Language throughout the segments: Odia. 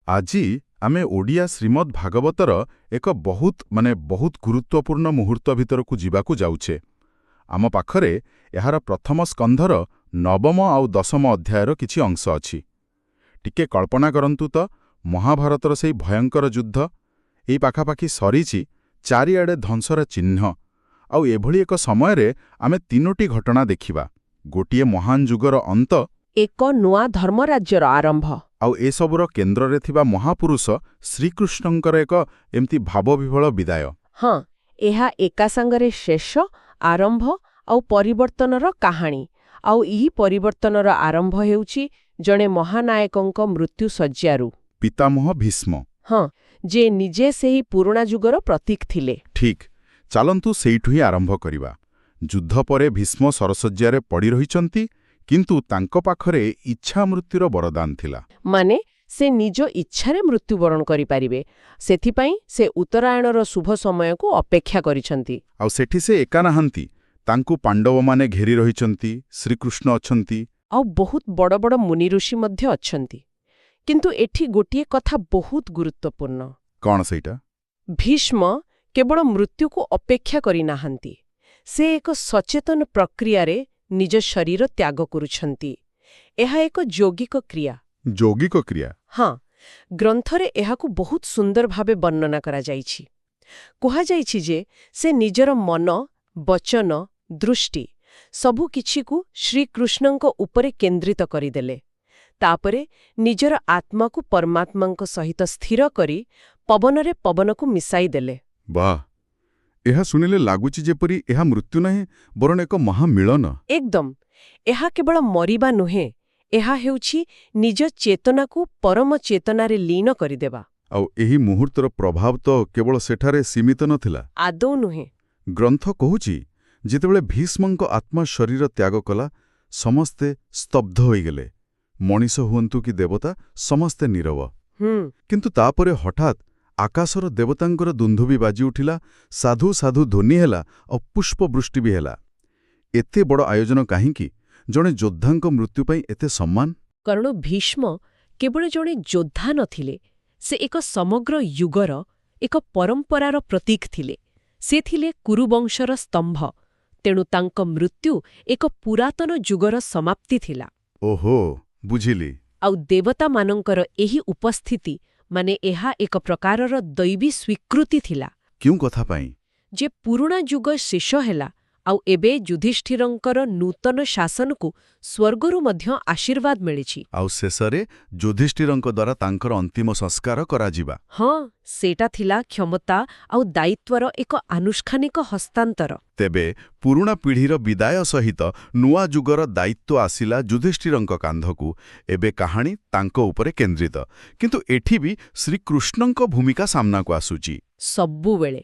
ଆଜି ଆମେ ଓଡ଼ିଆ ଶ୍ରୀମଦ୍ ଭାଗବତର ଏକ ବହୁତ ଗୁରୁତ୍ୱପୂର୍ଣ୍ଣ ମୁହୂର୍ତ୍ତ ଭିତରକୁ ଯିବାକୁ ଯାଉଛେ। ଆମ ପାଖରେ ଏହାର ପ୍ରଥମ ସ୍କନ୍ଧର ନବମ ଆଉ ଦଶମ ଅଧ୍ୟାୟର କିଛି ଅଂଶ ଅଛି। ଟିକେ କଳ୍ପନା କରନ୍ତୁ ତ, ମହାଭାରତର ସେହି ଭୟଙ୍କର ଯୁଦ୍ଧ ଏଇ ପାଖାପାଖି ସରିଛି, ଚାରିଆଡ଼େ ଧ୍ୱଂସର ଚିହ୍ନ। ଆଉ ଏଭଳି ଏକ ସମୟରେ ଆମେ ତିନୋଟି ଘଟଣା ଦେଖିବା। ଗୋଟିଏ ମହାନ ଯୁଗର ଅନ୍ତ, ଏକ ନୂଆ ଧର୍ମରାଜ୍ୟର ଆରମ୍ଭ, ଆଉ ଏସବୁର କେନ୍ଦ୍ରରେ ଥିବା ମହାପୁରୁଷ ଶ୍ରୀକୃଷ୍ଣଙ୍କର ଏକ ଏମିତି ଭାବବିହ୍ୱଳ ବିଦାୟ। ହଁ, ଏହା ଏକା ସାଙ୍ଗରେ ଶେଷ, ଆରମ୍ଭ ଆଉ ପରିବର୍ତ୍ତନର କାହାଣୀ। ଆଉ ଏହି ପରିବର୍ତ୍ତନର ଆରମ୍ଭ ହେଉଛି ଜଣେ ମହାନାୟକଙ୍କ ମୃତ୍ୟୁ ଶଯ୍ୟାରୁ। ପିତାମହ ଭୀଷ୍ମ। ହଁ, ଯେ ନିଜେ ସେହି ପୁରୁଣା ଯୁଗର ପ୍ରତୀକ ଥିଲେ। ଠିକ୍, ଚାଲନ୍ତୁ ସେଇଠୁ ହିଁ ଆରମ୍ଭ କରିବା। ଯୁଦ୍ଧ ପରେ ଭୀଷ୍ମ ସରଶଯ୍ୟାରେ ପଡ଼ି ରହିଛନ୍ତି, କିନ୍ତୁ ତାଙ୍କ ପାଖରେ ଇଚ୍ଛା ମୃତ୍ୟୁର ବରଦାନ ଥିଲା। ମାନେ ସେ ନିଜ ଇଚ୍ଛାରେ ମୃତ୍ୟୁବରଣ କରିପାରିବେ। ସେଥିପାଇଁ ସେ ଉତ୍ତରାୟଣର ଶୁଭ ସମୟକୁ ଅପେକ୍ଷା କରିଛନ୍ତି। ଆଉ ସେଠି ସେ ଏକା ନାହାନ୍ତି, ତାଙ୍କୁ ପାଣ୍ଡବମାନେ ଘେରି ରହିଛନ୍ତି, ଶ୍ରୀକୃଷ୍ଣ ଅଛନ୍ତି। ଆଉ ବହୁତ ବଡ଼ ବଡ଼ ମୁନି ଋଷି ମଧ୍ୟ ଅଛନ୍ତି। କିନ୍ତୁ ଏଠି ଗୋଟିଏ କଥା ବହୁତ ଗୁରୁତ୍ୱପୂର୍ଣ୍ଣ। କ'ଣ ସେଇଟା? ଭୀଷ୍ମ କେବଳ ମୃତ୍ୟୁକୁ ଅପେକ୍ଷା କରିନାହାନ୍ତି, ସେ ଏକ ସଚେତନ ପ୍ରକ୍ରିୟାରେ ନିଜ ଶରୀର ତ୍ୟାଗ କରୁଛନ୍ତି। ଏହା ଏକ ଯୌଗିକ କ୍ରିୟା। ଯୌଗିକ କ୍ରିୟା? ହଁ, ଗ୍ରନ୍ଥରେ ଏହାକୁ ବହୁତ ସୁନ୍ଦର ଭାବେ ବର୍ଣ୍ଣନା କରାଯାଇଛି। କୁହାଯାଇଛି ଯେ ସେ ନିଜର ମନ, ବଚନ, ଦୃଷ୍ଟି ସବୁକିଛିକୁ ଶ୍ରୀକୃଷ୍ଣଙ୍କ ଉପରେ କେନ୍ଦ୍ରିତ କରିଦେଲେ। ତାପରେ ନିଜର ଆତ୍ମାକୁ ପରମାତ୍ମାଙ୍କ ସହିତ ସ୍ଥିର କରି ପବନରେ ପବନକୁ ମିଶାଇ ଦେଲେ। ବାଃ, ଏହା ଶୁଣିଲେ ଲାଗୁଛି ଯେପରି ଏହା ମୃତ୍ୟୁ ନାହିଁ, ବରଂ ଏକ ମହାମିଳନ। ଏକଦମ୍। ଏହା କେବଳ ମରିବା ନୁହେଁ, ଏହା ହେଉଛି ନିଜ ଚେତନାକୁ ପରମ ଚେତନାରେ ଲୀନ କରିଦେବା। ଆଉ ଏହି ମୁହୂର୍ତ୍ତର ପ୍ରଭାବ ତ କେବଳ ସେଠାରେ ସୀମିତ ନଥିଲା। ଆଦୌ ନୁହେଁ। ଗ୍ରନ୍ଥ କହୁଛି, ଯେତେବେଳେ ଭୀଷ୍ମଙ୍କ ଆତ୍ମା ଶରୀର ତ୍ୟାଗ କଲା, ସମସ୍ତେ ସ୍ତବ୍ଧ ହୋଇଗଲେ। ମଣିଷ ହୁଅନ୍ତୁ କି ଦେବତା, ସମସ୍ତେ ନୀରବ। କିନ୍ତୁ ତାପରେ ହଠାତ୍ ଆକାଶର ଦେବତାଙ୍କର ଦୁନ୍ଦୁଭି ବାଜି ଉଠିଲା, ସାଧୁ ସାଧୁ ଧ୍ୱନି ହେଲା, ଆଉ ପୁଷ୍ପବୃଷ୍ଟି ବି ହେଲା। ଏତେ ବଡ଼ ଆୟୋଜନ କାହିଁକି? ଜଣେ ଯୋଦ୍ଧାଙ୍କ ମୃତ୍ୟୁ ପାଇଁ ଏତେ ସମ୍ମାନ? କାରଣ ଭୀଷ୍ମ କେବଳ ଜଣେ ଯୋଦ୍ଧା ନଥିଲେ, ସେ ଏକ ସମଗ୍ର ଯୁଗର, ଏକ ପରମ୍ପରାର ପ୍ରତୀକ ଥିଲେ। ସେ ଥିଲେ କୁରୁବଂଶର ସ୍ତମ୍ଭ। ତେଣୁ ତାଙ୍କ ମୃତ୍ୟୁ ଏକ ପୁରାତନ ଯୁଗର ସମାପ୍ତି ଥିଲା। ଓହୋ, ବୁଝିଲି। ଆଉ ଦେବତାମାନଙ୍କର ଏହି ଉପସ୍ଥିତି, ମାନେ ଏହା ଏକ ପ୍ରକାରର ଦୈବୀ ସ୍ୱୀକୃତି ଥିଲା। କେଉଁ କଥା ପାଇଁ? ଯେ ପୁରୁଣା ଯୁଗ ଶେଷ ହେଲା, ଆଉ ଏବେ ଯୁଧିଷ୍ଠିରଙ୍କର ନୂତନ ଶାସନକୁ ସ୍ୱର୍ଗରୁ ମଧ୍ୟ ଆଶୀର୍ବାଦ ମିଳିଛି। ଆଉ ଶେଷରେ ଯୁଧିଷ୍ଠିରଙ୍କ ଦ୍ୱାରା ତାଙ୍କର ଅନ୍ତିମ ସଂସ୍କାର କରାଯିବା। ହଁ, ସେଇଟା ଥିଲା କ୍ଷମତା ଆଉ ଦାୟିତ୍ୱର ଏକ ଆନୁଷ୍ଠାନିକ ହସ୍ତାନ୍ତର। ତେବେ ପୁରୁଣା ପିଢ଼ିର ବିଦାୟ ସହିତ ନୂଆ ଯୁଗର ଦାୟିତ୍ୱ ଆସିଲା ଯୁଧିଷ୍ଠିରଙ୍କ କାନ୍ଧକୁ। ଏବେ କାହାଣୀ ତାଙ୍କ ଉପରେ କେନ୍ଦ୍ରିତ। କିନ୍ତୁ ଏଠି ବି ଶ୍ରୀକୃଷ୍ଣଙ୍କ ଭୂମିକା ସାମ୍ନାକୁ ଆସୁଛି। ସବୁବେଳେ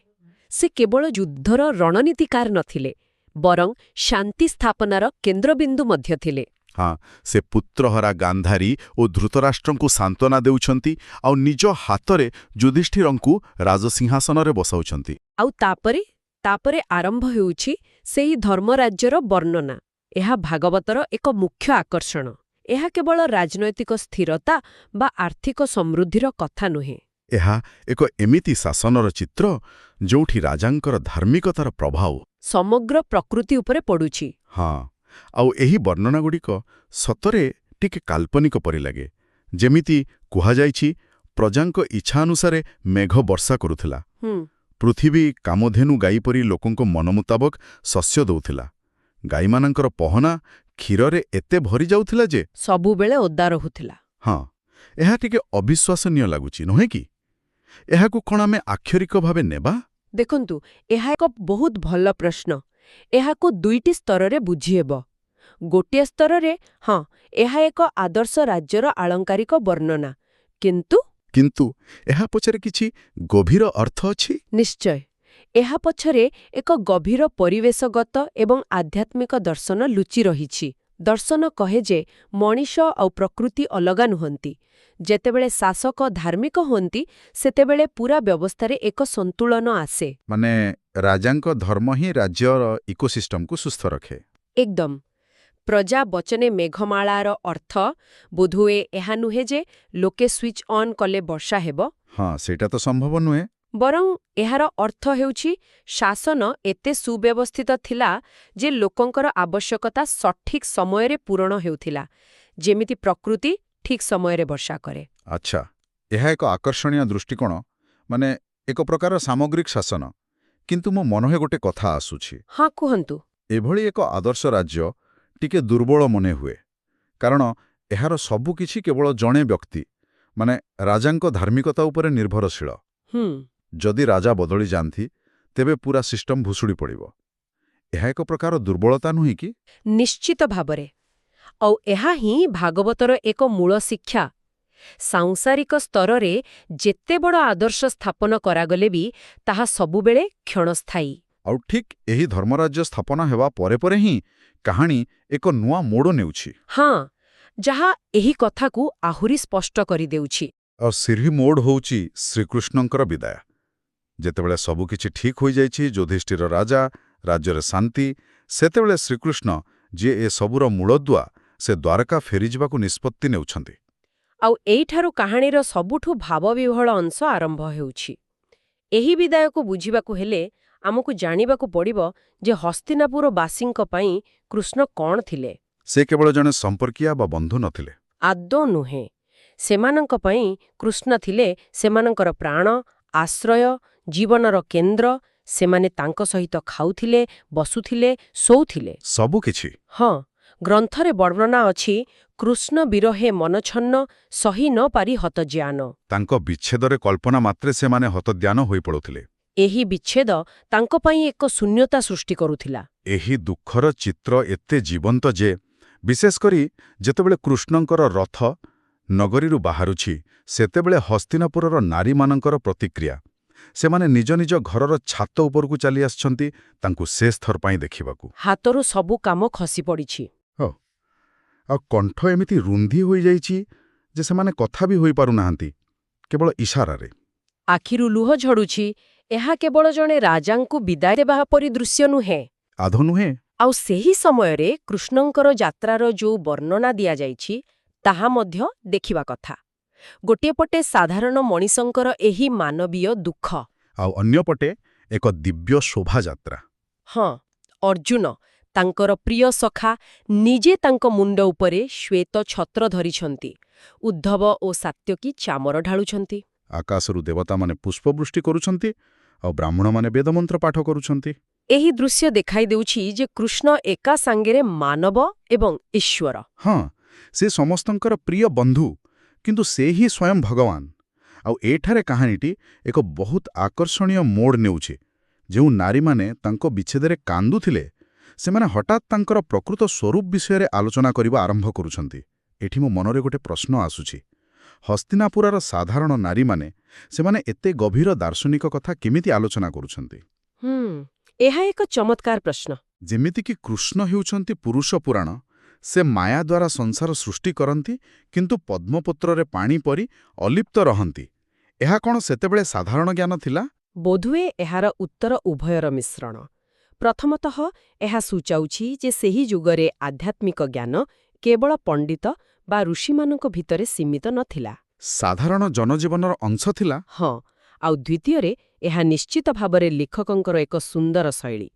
ସେ କେବଳ ଯୁଦ୍ଧର ରଣନୀତିକାର ନଥିଲେ, ବରଂ ଶାନ୍ତି ସ୍ଥାପନାର କେନ୍ଦ୍ରବିନ୍ଦୁ ମଧ୍ୟ ଥିଲେ। ହଁ, ସେ ପୁତ୍ରହରା ଗାନ୍ଧାରୀ ଓ ଧୃତରାଷ୍ଟ୍ରଙ୍କୁ ସାନ୍ତ୍ୱନା ଦେଉଛନ୍ତି, ଆଉ ନିଜ ହାତରେ ଯୁଧିଷ୍ଠିରଙ୍କୁ ରାଜସିଂହାସନରେ ବସାଉଛନ୍ତି। ଆଉ ତାପରେ ଆରମ୍ଭ ହେଉଛି ସେହି ଧର୍ମରାଜ୍ୟର ବର୍ଣ୍ଣନା। ଏହା ଭାଗବତର ଏକ ମୁଖ୍ୟ ଆକର୍ଷଣ। ଏହା କେବଳ ରାଜନୈତିକ ସ୍ଥିରତା ବା ଆର୍ଥିକ ସମୃଦ୍ଧିର କଥା ନୁହେଁ। ଏହା ଏକ ଏମିତି ଶାସନର ଚିତ୍ର, ଯେଉଁଠି ରାଜାଙ୍କର ଧାର୍ମିକତାର ପ୍ରଭାବ ସମଗ୍ର ପ୍ରକୃତି ଉପରେ ପଡ଼ୁଛି। ହଁ, ଆଉ ଏହି ବର୍ଣ୍ଣନାଗୁଡ଼ିକ ସତରେ ଟିକେ କାଳ୍ପନିକ ପରି ଲାଗେ। ଯେମିତି କୁହାଯାଇଛି, ପ୍ରଜାଙ୍କ ଇଚ୍ଛା ଅନୁସାରେ ମେଘ ବର୍ଷା କରୁଥିଲା। ପୃଥିବୀ କାମଧେନୁ ଗାଈ ପରି ଲୋକଙ୍କ ମନ ମୁତାବକ ଶସ୍ୟ ଦଉଥିଲା। ଗାଈମାନଙ୍କର ପହନା କ୍ଷୀରରେ ଏତେ ଭରି ଯାଉଥିଲା ଯେ ସବୁବେଳେ ଓଦା ରହୁଥିଲା। ହଁ, ଏହା ଟିକେ ଅବିଶ୍ୱାସନୀୟ ଲାଗୁଛି, ନୁହେଁ କି? ଏହାକୁ କ'ଣ ଆମେ ଆକ୍ଷରିକ ଭାବେ ନେବା? ଦେଖନ୍ତୁ, ଏହା ଏକ ବହୁତ ଭଲ ପ୍ରଶ୍ନ। ଏହାକୁ ଦୁଇଟି ସ୍ତରରେ ବୁଝିହେବ। ଗୋଟିଏ ସ୍ତରରେ, ହଁ, ଏହା ଏକ ଆଦର୍ଶ ରାଜ୍ୟର ଆଳଙ୍କାରିକ ବର୍ଣ୍ଣନା। କିନ୍ତୁ ଏହା ପଛରେ କିଛି ଗଭୀର ଅର୍ଥ ଅଛି। ନିଶ୍ଚୟ, ଏହା ପଛରେ ଏକ ଗଭୀର ପରିବେଶଗତ ଏବଂ ଆଧ୍ୟାତ୍ମିକ ଦର୍ଶନ ଲୁଚି ରହିଛି। ଦର୍ଶନ କହେ ଯେ ମଣିଷ ଆଉ ପ୍ରକୃତି ଅଲଗା ନୁହନ୍ତି। ଯେତେବେଳେ ଶାସକ ଧାର୍ମିକ ହୁଅନ୍ତି, ସେତେବେଳେ ପୁରା ବ୍ୟବସ୍ଥାରେ ଏକ ସନ୍ତୁଳନ ଆସେ। ମାନେ ରାଜାଙ୍କ ଧର୍ମ ହିଁ ରାଜ୍ୟର ଇକୋସିଷ୍ଟମକୁ ସୁସ୍ଥ ରଖେ। ଏକଦମ୍। ପ୍ରଜା ବଚନେ ମେଘମାଳାର ଅର୍ଥ ବୋଧହୁଏ ଏହା ନୁହେଁ ଯେ ଲୋକେ ସୁଇଚ୍ ଅନ୍ କଲେ ବର୍ଷା ହେବ, ହଁ ସେଇଟା ତ ସମ୍ଭବ ନୁହେଁ। ବରଂ ଏହାର ଅର୍ଥ ହେଉଛି ଶାସନ ଏତେ ସୁବ୍ୟବସ୍ଥିତ ଥିଲା ଯେ ଲୋକଙ୍କର ଆବଶ୍ୟକତା ସଠିକ୍ ସମୟରେ ପୂରଣ ହେଉଥିଲା, ଯେମିତି ପ୍ରକୃତି ଠିକ୍ ସମୟରେ ବର୍ଷା କରେ। ଆଚ୍ଛା, ଏହା ଏକ ଆକର୍ଷଣୀୟ ଦୃଷ୍ଟିକୋଣ, ମାନେ ଏକ ପ୍ରକାର ସାମଗ୍ରିକ ଶାସନ। କିନ୍ତୁ ମୋ ମନରେ ଗୋଟେ କଥା ଆସୁଛି। ହଁ, କୁହନ୍ତୁ। ଏଭଳି ଏକ ଆଦର୍ଶ ରାଜ୍ୟ ଟିକେ ଦୁର୍ବଳ ମନେ ହୁଏ, କାରଣ ଏହାର ସବୁକିଛି କେବଳ ଜଣେ ବ୍ୟକ୍ତି, ମାନେ ରାଜାଙ୍କ ଧାର୍ମିକତା ଉପରେ ନିର୍ଭରଶୀଳ। ଯଦି ରାଜା ବଦଳି ଯାଆନ୍ତି, ତେବେ ପୁରା ସିଷ୍ଟମ ଭୁଷୁଡ଼ି ପଡ଼ିବ। ଏହା ଏକ ପ୍ରକାର ଦୁର୍ବଳତା ନୁହେଁ କି? ନିଶ୍ଚିତ ଭାବରେ। ଆଉ ଏହା ହିଁ ଭାଗବତର ଏକ ମୂଳ ଶିକ୍ଷା। ସାଂସାରିକ ସ୍ତରରେ ଯେତେ ବଡ଼ ଆଦର୍ଶ ସ୍ଥାପନ କରାଗଲେ ବି ତାହା ସବୁବେଳେ କ୍ଷଣସ୍ଥାୟୀ। ଆଉ ଠିକ୍ ଏହି ଧର୍ମରାଜ୍ୟ ସ୍ଥାପନ ହେବା ପରେ ପରେ ହିଁ କାହାଣୀ ଏକ ନୂଆ ମୋଡ଼ ନେଉଛି। ହଁ, ଯାହା ଏହି କଥାକୁ ଆହୁରି ସ୍ପଷ୍ଟ କରିଦେଉଛି। ଆଉ ସେହି ମୋଡ଼ ହେଉଛି ଶ୍ରୀକୃଷ୍ଣଙ୍କର ବିଦାୟ। ଯେତେବେଳେ ସବୁକିଛି ଠିକ୍ ହୋଇଯାଇଛି, ଯୁଧିଷ୍ଠିର ରାଜା, ରାଜ୍ୟରେ ଶାନ୍ତି, ସେତେବେଳେ ଶ୍ରୀକୃଷ୍ଣ, ଯିଏ ଏ ସବୁର ମୂଳଦୁଆ, ସେ ଦ୍ୱାରକା ଫେରିଯିବାକୁ ନିଷ୍ପତ୍ତି ନେଉଛନ୍ତି। ଆଉ ଏଇଠାରୁ କାହାଣୀର ସବୁଠୁ ଭାବବିହ୍ୱଳ ଅଂଶ ଆରମ୍ଭ ହେଉଛି। ଏହି ବିଦାୟକୁ ବୁଝିବାକୁ ହେଲେ ଆମକୁ ଜାଣିବାକୁ ପଡ଼ିବ ଯେ ହସ୍ତିନାପୁରବାସୀଙ୍କ ପାଇଁ କୃଷ୍ଣ କ'ଣ ଥିଲେ। ସେ କେବଳ ଜଣେ ସମ୍ପର୍କୀୟ ବା ବନ୍ଧୁ ନଥିଲେ। ଆଦୌ ନୁହେଁ। ସେମାନଙ୍କ ପାଇଁ କୃଷ୍ଣ ଥିଲେ ସେମାନଙ୍କର ପ୍ରାଣ, ଆଶ୍ରୟ, ଜୀବନର କେନ୍ଦ୍ର। ସେମାନେ ତାଙ୍କ ସହିତ ଖାଉଥିଲେ, ବସୁଥିଲେ, ଶୋଉଥିଲେ। ସବୁକିଛି। ହଁ, ଗ୍ରନ୍ଥରେ ବର୍ଣ୍ଣନା ଅଛି, କୃଷ୍ଣ ବିରହେ ମନଛନ୍ନ, ସହି ନ ପାରି ହତଜ୍ୟାନ। ତାଙ୍କ ବିଚ୍ଛେଦରେ କଳ୍ପନା ମାତ୍ରେ ସେମାନେ ହତଦ୍ୟାନ ହୋଇପଡ଼ୁଥିଲେ। ଏହି ବିଚ୍ଛେଦ ତାଙ୍କ ପାଇଁ ଏକ ଶୂନ୍ୟତା ସୃଷ୍ଟି କରୁଥିଲା। ଏହି ଦୁଃଖର ଚିତ୍ର ଏତେ ଜୀବନ୍ତ ଯେ, ବିଶେଷ କରି ଯେତେବେଳେ କୃଷ୍ଣଙ୍କର ରଥ ନଗରୀରୁ ବାହାରୁଛି, ସେତେବେଳେ ହସ୍ତିନାପୁରର ନାରୀମାନଙ୍କର ପ୍ରତିକ୍ରିୟା। ସେମାନେ ନିଜ ନିଜ ଘରର ଛାତ ଉପରକୁ ଚାଲି ଆସିଛନ୍ତି ତାଙ୍କୁ ଶେଷ ଥର ପାଇଁ ଦେଖିବାକୁ। ହାତରୁ ସବୁ କାମ ଖସି ପଡ଼ିଛି। ଆଉ କଣ୍ଠ ଏମିତି ରୁନ୍ଧି ହୋଇଯାଇଛି ଯେ ସେମାନେ କଥା ବି ହୋଇପାରୁନାହାନ୍ତି, କେବଳ ଇଶାରାରେ। ଆଖିରୁ ଲୁହ ଝଡ଼ୁଛି। ଏହା କେବଳ ଜଣେ ରାଜାଙ୍କୁ ବିଦାୟ ଦେବା ପରି ଦୃଶ୍ୟ ନୁହେଁ। ଆଦୌ ନୁହେଁ। ଆଉ ସେହି ସମୟରେ କୃଷ୍ଣଙ୍କର ଯାତ୍ରାର ଯୋଉ ବର୍ଣ୍ଣନା ଦିଆଯାଇଛି, ତାହା ମଧ୍ୟ ଦେଖିବା କଥା। ଗୋଟିଏ ପଟେ ସାଧାରଣ ମଣିଷଙ୍କର ଏହି ମାନବୀୟ ଦୁଃଖ, ଆଉ ଅନ୍ୟପଟେ ଏକ ଦିବ୍ୟ ଶୋଭାଯାତ୍ରା। ହଁ, ଅର୍ଜୁନ, ତାଙ୍କର ପ୍ରିୟ ସଖା, ନିଜେ ତାଙ୍କ ମୁଣ୍ଡ ଉପରେ ଶ୍ୱେତ ଛତ୍ର ଧରିଛନ୍ତି। ଉଦ୍ଧବ ଓ ସାତ୍ୟକୀ ଚାମର ଢାଳୁଛନ୍ତି। ଆକାଶରୁ ଦେବତାମାନେ ପୁଷ୍ପବୃଷ୍ଟି କରୁଛନ୍ତି, ଆଉ ବ୍ରାହ୍ମଣମାନେ ବେଦମନ୍ତ୍ର ପାଠ କରୁଛନ୍ତି। ଏହି ଦୃଶ୍ୟ ଦେଖାଇ ଦେଉଛି ଯେ କୃଷ୍ଣ ଏକା ସାଙ୍ଗରେ ମାନବ ଏବଂ ଈଶ୍ୱର। ହଁ, ସେ ସମସ୍ତଙ୍କର ପ୍ରିୟ ବନ୍ଧୁ, କିନ୍ତୁ ସେ ହିଁ ସ୍ୱୟଂ ଭଗବାନ। ଆଉ ଏଠାରେ କାହାଣୀଟି ଏକ ବହୁତ ଆକର୍ଷଣୀୟ ମୋଡ଼ ନେଉଛି। ଯେଉଁ ନାରୀମାନେ ତାଙ୍କ ବିଚ୍ଛେଦରେ କାନ୍ଦୁଥିଲେ, ସେମାନେ ହଠାତ୍ ତାଙ୍କର ପ୍ରକୃତ ସ୍ୱରୂପ ବିଷୟରେ ଆଲୋଚନା କରିବା ଆରମ୍ଭ କରୁଛନ୍ତି। ଏଠି ମୋ ମନରେ ଗୋଟେ ପ୍ରଶ୍ନ ଆସୁଛି। ହସ୍ତିନାପୁରର ସାଧାରଣ ନାରୀମାନେ, ସେମାନେ ଏତେ ଗଭୀର ଦାର୍ଶନିକ କଥା କେମିତି ଆଲୋଚନା କରୁଛନ୍ତି? ଏହା ଏକ ଚମତ୍କାର ପ୍ରଶ୍ନ। ଯେମିତିକି କୃଷ୍ଣ ହେଉଛନ୍ତି ପୁରୁଷ ପୁରାଣ, ସେ ମାୟା ଦ୍ୱାରା ସଂସାର ସୃଷ୍ଟି କରନ୍ତି, କିନ୍ତୁ ପଦ୍ମପତ୍ରରେ ପାଣି ପରି ଅଲିପ୍ତ ରହନ୍ତି। ଏହା କ'ଣ ସେତେବେଳେ ସାଧାରଣ ଜ୍ଞାନ ଥିଲା? ବୋଧହୁଏ ଏହାର ଉତ୍ତର ଉଭୟର ମିଶ୍ରଣ। ପ୍ରଥମତଃ, ଏହା ସୂଚାଉଛି ଯେ ସେହି ଯୁଗରେ ଆଧ୍ୟାତ୍ମିକ ଜ୍ଞାନ କେବଳ ପଣ୍ଡିତ ବା ଋଷିମାନଙ୍କ ଭିତରେ ସୀମିତ ନଥିଲା। ସାଧାରଣ ଜନଜୀବନର ଅଂଶ ଥିଲା। ହଁ, ଆଉ ଦ୍ୱିତୀୟରେ, ଏହା ନିଶ୍ଚିତ ଭାବରେ ଲେଖକଙ୍କର ଏକ ସୁନ୍ଦର ଶୈଳୀ।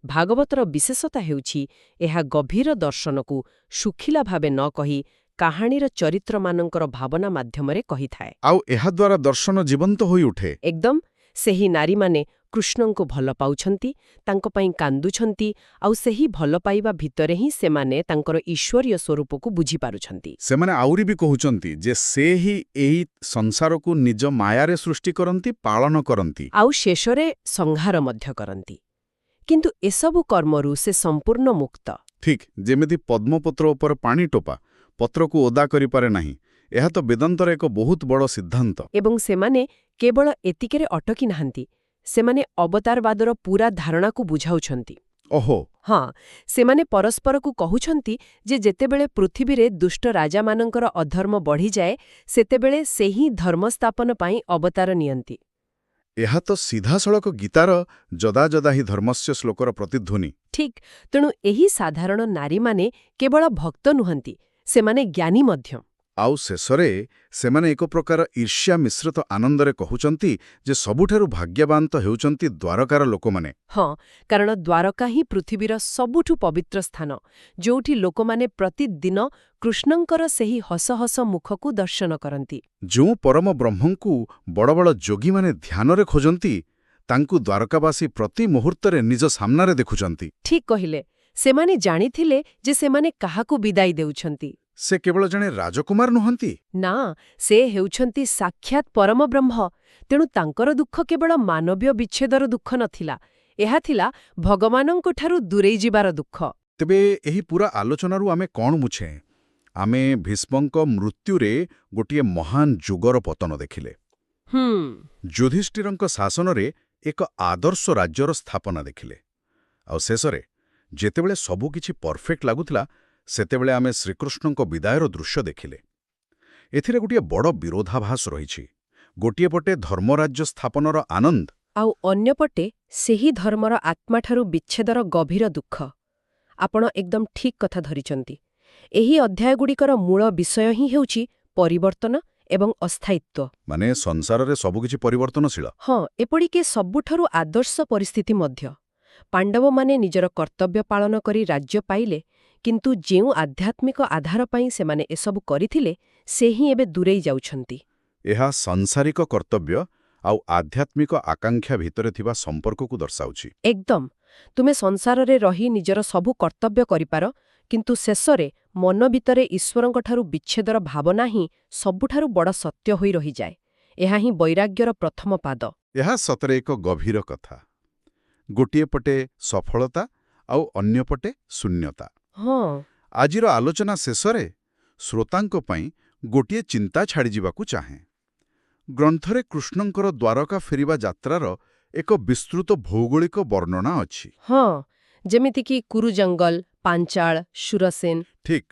ଭାଗବତର ବିଶେଷତା ହେଉଛି ଏହା ଗଭୀର ଦର୍ଶନକୁ ଶୁଖିଲା ଭାବେ ନ କହି କାହାଣୀର ଚରିତ୍ରମାନଙ୍କର ଭାବନା ମାଧ୍ୟମରେ କହିଥାଏ। ଆଉ ଏହାଦ୍ୱାରା ଦର୍ଶନ ଜୀବନ୍ତ ହୋଇଉଠେ। ଏକଦମ୍। ସେହି ନାରୀମାନେ କୃଷ୍ଣଙ୍କୁ ଭଲ ପାଉଛନ୍ତି, ତାଙ୍କ ପାଇଁ କାନ୍ଦୁଛନ୍ତି, ଆଉ ସେହି ଭଲ ପାଇବା ଭିତରେ ହିଁ ସେମାନେ ତାଙ୍କର ଈଶ୍ୱରୀୟ ସ୍ୱରୂପକୁ ବୁଝିପାରୁଛନ୍ତି। ସେମାନେ ଆହୁରି ବି କହୁଛନ୍ତି ଯେ ସେ ହିଁ ଏହି ସଂସାରକୁ ନିଜ ମାୟାରେ ସୃଷ୍ଟି କରନ୍ତି, ପାଳନ କରନ୍ତି, ଆଉ ଶେଷରେ ସଂହାର ମଧ୍ୟ କରନ୍ତି। କିନ୍ତୁ ଏସବୁ କର୍ମରୁ ସେ ସମ୍ପୂର୍ଣ୍ଣ ମୁକ୍ତ। ଠିକ୍ ଯେମିତି ପଦ୍ମପତ୍ର ଉପରେ ପାଣି ଟୋପା ପତ୍ରକୁ ଓଦା କରିପାରେ ନାହିଁ। ଏହା ତ ବେଦାନ୍ତର ଏକ ବହୁତ ବଡ଼ ସିଦ୍ଧାନ୍ତ। ଏବଂ ସେମାନେ କେବଳ ଏତିକିରେ ଅଟକି ନାହାନ୍ତି। ସେମାନେ ଅବତାରବାଦର ପୂରା ଧାରଣାକୁ ବୁଝାଉଛନ୍ତି। ଓହୋ। ହଁ, ସେମାନେ ପରସ୍ପରକୁ କହୁଛନ୍ତି ଯେ ଯେତେବେଳେ ପୃଥିବୀରେ ଦୁଷ୍ଟ ରାଜାମାନଙ୍କର ଅଧର୍ମ ବଢ଼ିଯାଏ, ସେତେବେଳେ ସେ ହିଁ ଧର୍ମସ୍ଥାପନ ପାଇଁ ଅବତାର ନିଅନ୍ତି। ଏହା ତ ସିଧାସଳଖ ଗୀତାର ଯଦା ଯଦା ହି ଧର୍ମସ୍ୟ ଶ୍ଲୋକର ପ୍ରତିଧ୍ୱନି। ଠିକ୍ ତେଣୁ ଏହି ସାଧାରଣ ନାରୀମାନେ କେବଳ ଭକ୍ତ ନୁହନ୍ତି ସେମାନେ ଜ୍ଞାନୀ ମଧ୍ୟ। ଆଉ ଶେଷରେ ସେମାନେ ଏକ ପ୍ରକାର ଈର୍ଷ୍ୟା ମିଶ୍ରିତ ଆନନ୍ଦରେ କହୁଛନ୍ତି ଯେ ସବୁଠାରୁ ଭାଗ୍ୟବାନ ତ ହେଉଛନ୍ତି ଦ୍ୱାରକାର ଲୋକମାନେ। ହଁ, କାରଣ ଦ୍ୱାରକା ହିଁ ପୃଥିବୀର ସବୁଠୁ ପବିତ୍ର ସ୍ଥାନ ଯୋଉଠି ଲୋକମାନେ ପ୍ରତିଦିନ କୃଷ୍ଣଙ୍କର ସେହି ହସ ହସ ମୁଖକୁ ଦର୍ଶନ କରନ୍ତି। ଯେଉଁ ପରମ ବ୍ରହ୍ମଙ୍କୁ ବଡ଼ ବଡ଼ ଯୋଗୀମାନେ ଧ୍ୟାନରେ ଖୋଜନ୍ତି ତାଙ୍କୁ ଦ୍ୱାରକାବାସୀ ପ୍ରତି ମୁହୂର୍ତ୍ତରେ ନିଜ ସାମ୍ନାରେ ଦେଖୁଛନ୍ତି। ଠିକ୍ କହିଲେ, ସେମାନେ ଜାଣିଥିଲେ ଯେ ସେମାନେ କାହାକୁ ବିଦାୟ ଦେଉଛନ୍ତି। ସେ କେବଳ ଜଣେ ରାଜକୁମାର ନୁହନ୍ତି। ନା, ସେ ହେଉଛନ୍ତି ସାକ୍ଷାତ୍ ପରମ ବ୍ରହ୍ମ। ତେଣୁ ତାଙ୍କର ଦୁଃଖ କେବଳ ମାନବୀୟ ବିଚ୍ଛେଦର ଦୁଃଖ ନଥିଲା, ଏହା ଥିଲା ଭଗବାନଙ୍କଠାରୁ ଦୂରେଇ ଯିବାର ଦୁଃଖ। ତେବେ ଏହି ପୁରା ଆଲୋଚନାରୁ ଆମେ କ'ଣ ବୁଝେ? ଆମେ ଭୀଷ୍ମଙ୍କ ମୃତ୍ୟୁରେ ଗୋଟିଏ ମହାନ ଯୁଗର ପତନ ଦେଖିଲେ। ଯୁଧିଷ୍ଠିରଙ୍କ ଶାସନରେ ଏକ ଆଦର୍ଶ ରାଜ୍ୟର ସ୍ଥାପନା ଦେଖିଲେ। ଆଉ ଶେଷରେ ଯେତେବେଳେ ସବୁକିଛି ପରଫେକ୍ଟ ଲାଗୁଥିଲା ସେତେବେଳେ ଆମେ ଶ୍ରୀକୃଷ୍ଣଙ୍କ ବିଦାୟର ଦୃଶ୍ୟ ଦେଖିଲେ। ଏଥିରେ ଗୋଟିଏ ବଡ଼ ବିରୋଧାଭାସ ରହିଛି। ଗୋଟିଏ ପଟେ ଧର୍ମରାଜ୍ୟ ସ୍ଥାପନର ଆନନ୍ଦ, ଆଉ ଅନ୍ୟପଟେ ସେହି ଧର୍ମର ଆତ୍ମାଠାରୁ ବିଚ୍ଛେଦର ଗଭୀର ଦୁଃଖ। ଆପଣ ଏକଦମ ଠିକ୍ କଥା ଧରିଛନ୍ତି। ଏହି ଅଧ୍ୟାୟଗୁଡ଼ିକର ମୂଳ ବିଷୟ ହିଁ ହେଉଛି ପରିବର୍ତ୍ତନ ଏବଂ ଅସ୍ଥାୟିତ୍ୱ। ମାନେ ସଂସାରରେ ସବୁକିଛି ପରିବର୍ତ୍ତନଶୀଳ। ହଁ, ଏପରିକି ସବୁଠାରୁ ଆଦର୍ଶ ପରିସ୍ଥିତି ମଧ୍ୟ। ପାଣ୍ଡବମାନେ ନିଜର କର୍ତ୍ତବ୍ୟ ପାଳନ କରି ରାଜ୍ୟ ପାଇଲେ, କିନ୍ତୁ ଯେଉଁ ଆଧ୍ୟାତ୍ମିକ ଆଧାର ପାଇଁ ସେମାନେ ଏସବୁ କରିଥିଲେ ସେ ହିଁ ଏବେ ଦୂରେଇ ଯାଉଛନ୍ତି। ଏହା ସାଂସାରିକ କର୍ତ୍ତବ୍ୟ ଆଉ ଆଧ୍ୟାତ୍ମିକ ଆକାଂକ୍ଷା ଭିତରେ ଥିବା ସମ୍ପର୍କକୁ ଦର୍ଶାଉଛି। ଏକଦମ। ତୁମେ ସଂସାରରେ ରହି ନିଜର ସବୁ କର୍ତ୍ତବ୍ୟ କରିପାର, କିନ୍ତୁ ଶେଷରେ ମନ ଭିତରେ ଈଶ୍ୱରଙ୍କଠାରୁ ବିଚ୍ଛେଦର ଭାବନା ହିଁ ସବୁଠାରୁ ବଡ଼ ସତ୍ୟ ହୋଇ ରହିଯାଏ। ଏହା ହିଁ ବୈରାଗ୍ୟର ପ୍ରଥମ ପାଦ। ଏହା ସତରେ ଏକ ଗଭୀର କଥା। ଗୋଟିଏ ପଟେ ସଫଳତା ଆଉ ଅନ୍ୟପଟେ ଶୂନ୍ୟତା। ହଁ, ଆଜିର ଆଲୋଚନା ଶେଷରେ ଶ୍ରୋତାଙ୍କ ପାଇଁ ଗୋଟିଏ ଚିନ୍ତା ଛାଡ଼ିଯିବାକୁ ଚାହେଁ। ଗ୍ରନ୍ଥରେ କୃଷ୍ଣଙ୍କର ଦ୍ୱାରକା ଫେରିବା ଯାତ୍ରାର ଏକ ବିସ୍ତୃତ ଭୌଗୋଳିକ ବର୍ଣ୍ଣନା ଅଛି। ହଁ, ଯେମିତିକି କୁରୁ ଜଙ୍ଗଲ, ପାଞ୍ଚାଳ, ଶୂରସେନ। ଠିକ୍।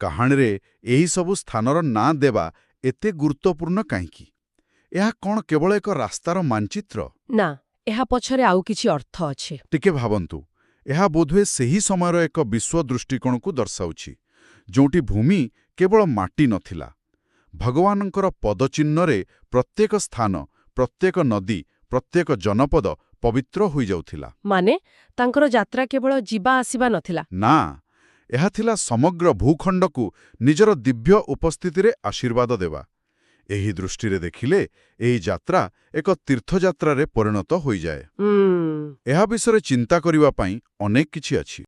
କାହାଣୀରେ ଏହିସବୁ ସ୍ଥାନର ନାଁ ଦେବା ଏତେ ଗୁରୁତ୍ୱପୂର୍ଣ୍ଣ କାହିଁକି? ଏହା କ'ଣ କେବଳ ଏକ ରାସ୍ତାର ମାନଚିତ୍ର? ନା, ଏହା ପଛରେ ଆଉ କିଛି ଅର୍ଥ ଅଛି। ଟିକେ ଭାବନ୍ତୁ, ଏହା ବୋଧହୁଏ ସେହି ସମୟର ଏକ ବିଶ୍ୱ ଦୃଷ୍ଟିକୋଣକୁ ଦର୍ଶାଉଛି ଯେଉଁଠି ଭୂମି କେବଳ ମାଟି ନଥିଲା। ଭଗବାନଙ୍କର ପଦଚିହ୍ନରେ ପ୍ରତ୍ୟେକ ସ୍ଥାନ, ପ୍ରତ୍ୟେକ ନଦୀ, ପ୍ରତ୍ୟେକ ଜନପଦ ପବିତ୍ର ହୋଇଯାଉଥିଲା। ମାନେ ତାଙ୍କର ଯାତ୍ରା କେବଳ ଯିବା ଆସିବା ନଥିଲା। ନା, ଏହା ଥିଲା ସମଗ୍ର ଭୂଖଣ୍ଡକୁ ନିଜର ଦିବ୍ୟ ଉପସ୍ଥିତିରେ ଆଶୀର୍ବାଦ ଦେବା। ଏହି ଦୃଷ୍ଟିରେ ଦେଖିଲେ ଏହି ଯାତ୍ରା ଏକ ତୀର୍ଥଯାତ୍ରାରେ ପରିଣତ ହୋଇଯାଏ। ଏହା ବିଷୟରେ ଚିନ୍ତା କରିବା ପାଇଁ ଅନେକ କିଛି ଅଛି।